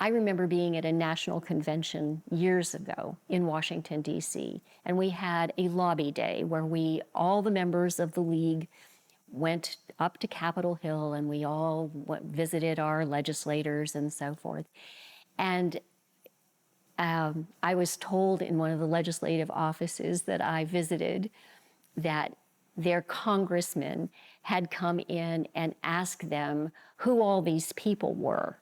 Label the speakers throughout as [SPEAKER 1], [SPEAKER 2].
[SPEAKER 1] I remember being at a national convention years ago in Washington, D.C., and we had a lobby day where all the members of the league went up to Capitol Hill and we all visited our legislators and so forth. And I was told in one of the legislative offices that I visited that their congressman had come in and asked them who all these people were,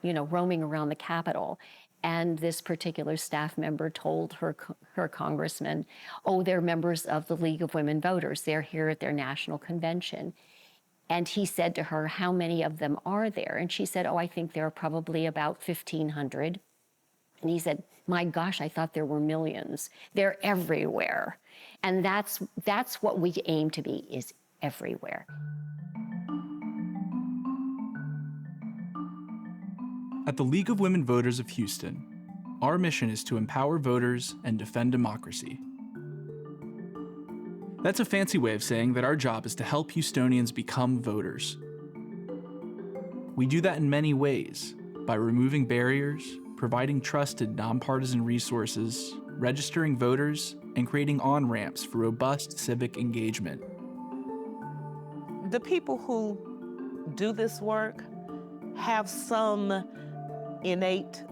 [SPEAKER 1] roaming around the Capitol. And this particular staff member told her congressman, oh, they're members of the League of Women Voters. They're here at their national convention. And he said to her, how many of them are there? And she said, oh, I think there are probably about 1,500. And he said, my gosh, I thought there were millions. They're everywhere. And that's what we aim to be, is everywhere.
[SPEAKER 2] At the League of Women Voters of Houston, our mission is to empower voters and defend democracy. That's a fancy way of saying that our job is to help Houstonians become voters. We do that in many ways, by removing barriers, providing trusted, nonpartisan resources, registering voters, and creating on-ramps for robust civic engagement.
[SPEAKER 3] The people who do this work have some innate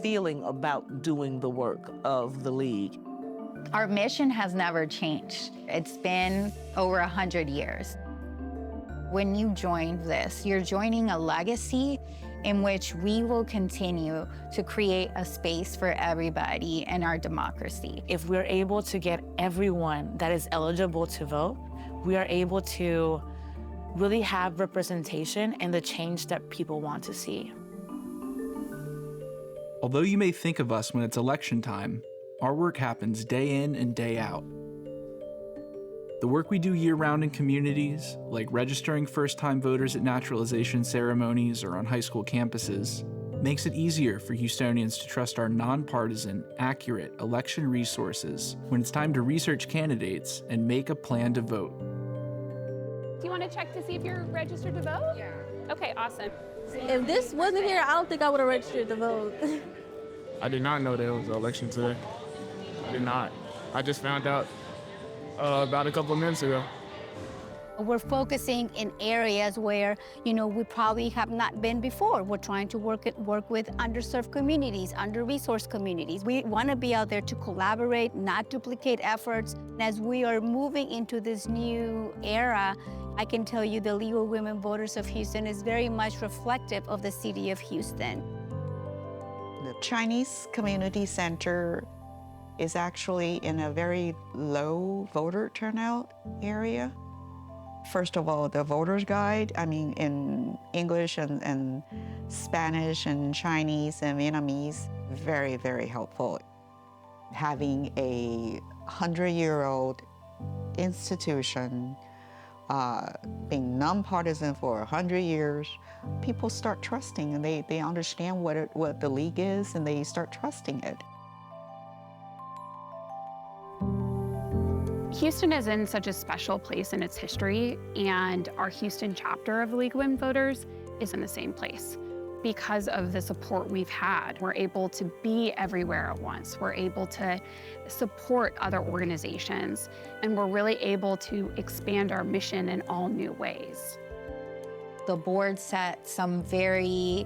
[SPEAKER 3] feeling about doing the work of the League.
[SPEAKER 4] Our mission has never changed. It's been over 100 years. When you join this, you're joining a legacy in which we will continue to create a space for everybody in our democracy.
[SPEAKER 5] If we're able to get everyone that is eligible to vote, we are able to really have representation and the change that people want to see.
[SPEAKER 2] Although you may think of us when it's election time, our work happens day in and day out. The work we do year-round in communities, like registering first-time voters at naturalization ceremonies or on high school campuses, makes it easier for Houstonians to trust our nonpartisan, accurate election resources when it's time to research candidates and make a plan to vote.
[SPEAKER 6] Do you want to check to see if you're registered to vote? Yeah. Okay, awesome.
[SPEAKER 7] If this wasn't here, I don't think I would have registered to vote.
[SPEAKER 8] I did not know there was an election today. I did not. I just found out about a couple of minutes ago.
[SPEAKER 9] We're focusing in areas where, we probably have not been before. We're trying to work with underserved communities, under-resourced communities. We want to be out there to collaborate, not duplicate efforts. And as we are moving into this new era, I can tell you the League of Women Voters of Houston is very much reflective of the city of Houston.
[SPEAKER 10] The Chinese Community Center is actually in a very low voter turnout area. First of all, the voter's guide, in English and Spanish and Chinese and Vietnamese, very, very helpful. Having a 100-year-old institution, being nonpartisan for 100 years, people start trusting and they understand what the League is and they start trusting it.
[SPEAKER 6] Houston is in such a special place in its history, and our Houston chapter of the League of Women Voters is in the same place. Because of the support we've had, we're able to be everywhere at once. We're able to support other organizations, and we're really able to expand our mission in all new ways.
[SPEAKER 4] The board set some very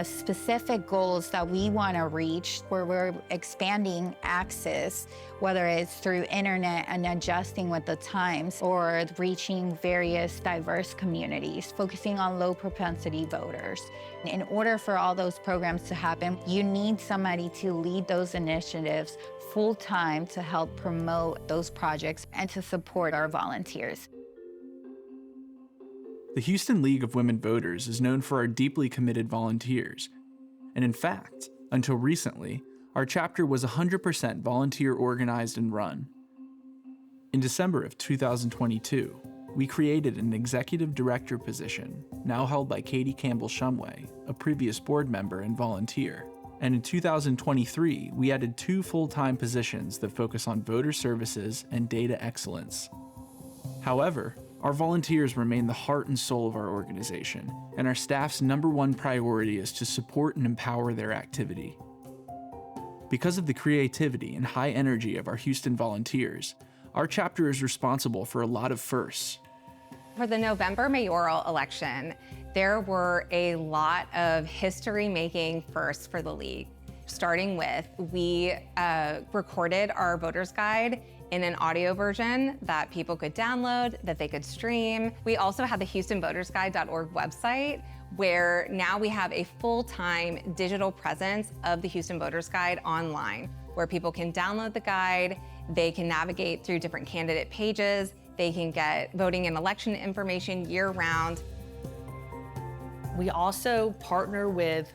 [SPEAKER 4] specific goals that we want to reach, where we're expanding access, whether it's through internet and adjusting with the times, or reaching various diverse communities, focusing on low propensity voters. In order for all those programs to happen, you need somebody to lead those initiatives full-time to help promote those projects and to support our volunteers.
[SPEAKER 2] The Houston League of Women Voters is known for our deeply committed volunteers. And in fact, until recently, our chapter was 100% volunteer organized and run. In December of 2022, we created an executive director position, now held by Katie Campbell-Shumway, a previous board member and volunteer. And in 2023, we added 2 full-time positions that focus on voter services and data excellence. However, Our volunteers remain the heart and soul of our organization, and our staff's #1 priority is to support and empower their activity. Because of the creativity and high energy of our Houston volunteers, our chapter is responsible for a lot of firsts.
[SPEAKER 11] For the November mayoral election, there were a lot of history-making firsts for the League. Starting with, we recorded our voter's guide in an audio version that people could download, that they could stream. We also had the HoustonVotersGuide.org website, where now we have a full-time digital presence of the Houston Voters Guide online, where people can download the guide, they can navigate through different candidate pages, they can get voting and election information year-round.
[SPEAKER 12] We also partner with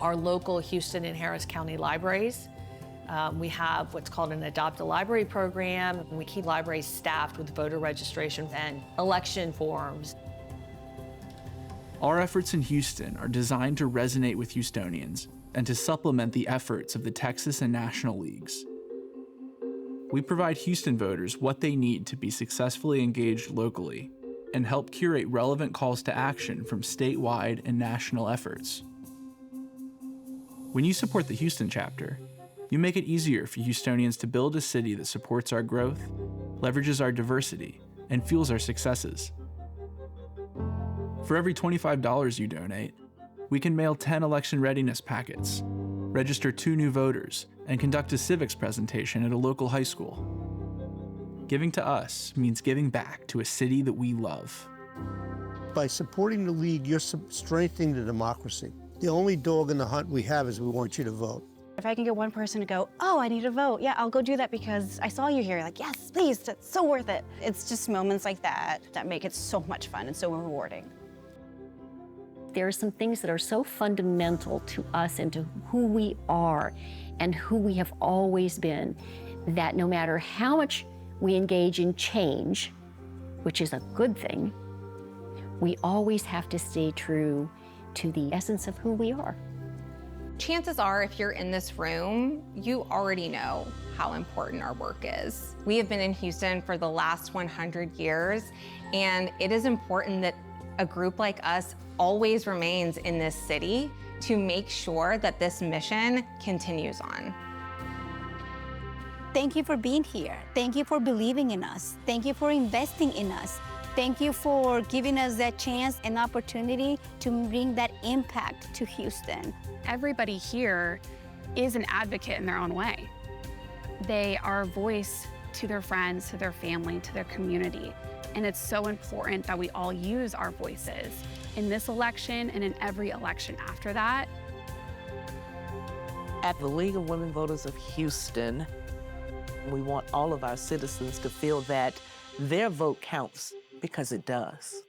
[SPEAKER 12] our local Houston and Harris County libraries. We have what's called an Adopt a Library program. We keep libraries staffed with voter registration and election forms.
[SPEAKER 2] Our efforts in Houston are designed to resonate with Houstonians and to supplement the efforts of the Texas and National Leagues. We provide Houston voters what they need to be successfully engaged locally and help curate relevant calls to action from statewide and national efforts. When you support the Houston chapter, you make it easier for Houstonians to build a city that supports our growth, leverages our diversity, and fuels our successes. For every $25 you donate, we can mail 10 election readiness packets, register 2 new voters, and conduct a civics presentation at a local high school. Giving to us means giving back to a city that we love.
[SPEAKER 13] By supporting the League, you're strengthening the democracy. The only dog in the hunt we have is we want you to vote.
[SPEAKER 14] If I can get one person to go, oh, I need to vote. Yeah, I'll go do that because I saw you here. Like, yes, please, that's so worth it. It's just moments like that that make it so much fun and so rewarding.
[SPEAKER 1] There are some things that are so fundamental to us and to who we are and who we have always been, that no matter how much we engage in change, which is a good thing, we always have to stay true to the essence of who we are.
[SPEAKER 11] Chances are, if you're in this room, you already know how important our work is. We have been in Houston for the last 100 years, and it is important that a group like us always remains in this city to make sure that this mission continues on.
[SPEAKER 9] Thank you for being here. Thank you for believing in us. Thank you for investing in us. Thank you for giving us that chance and opportunity to bring that impact to Houston.
[SPEAKER 6] Everybody here is an advocate in their own way. They are a voice to their friends, to their family, to their community. And it's so important that we all use our voices in this election and in every election after that.
[SPEAKER 3] At the League of Women Voters of Houston, we want all of our citizens to feel that their vote counts, because it does.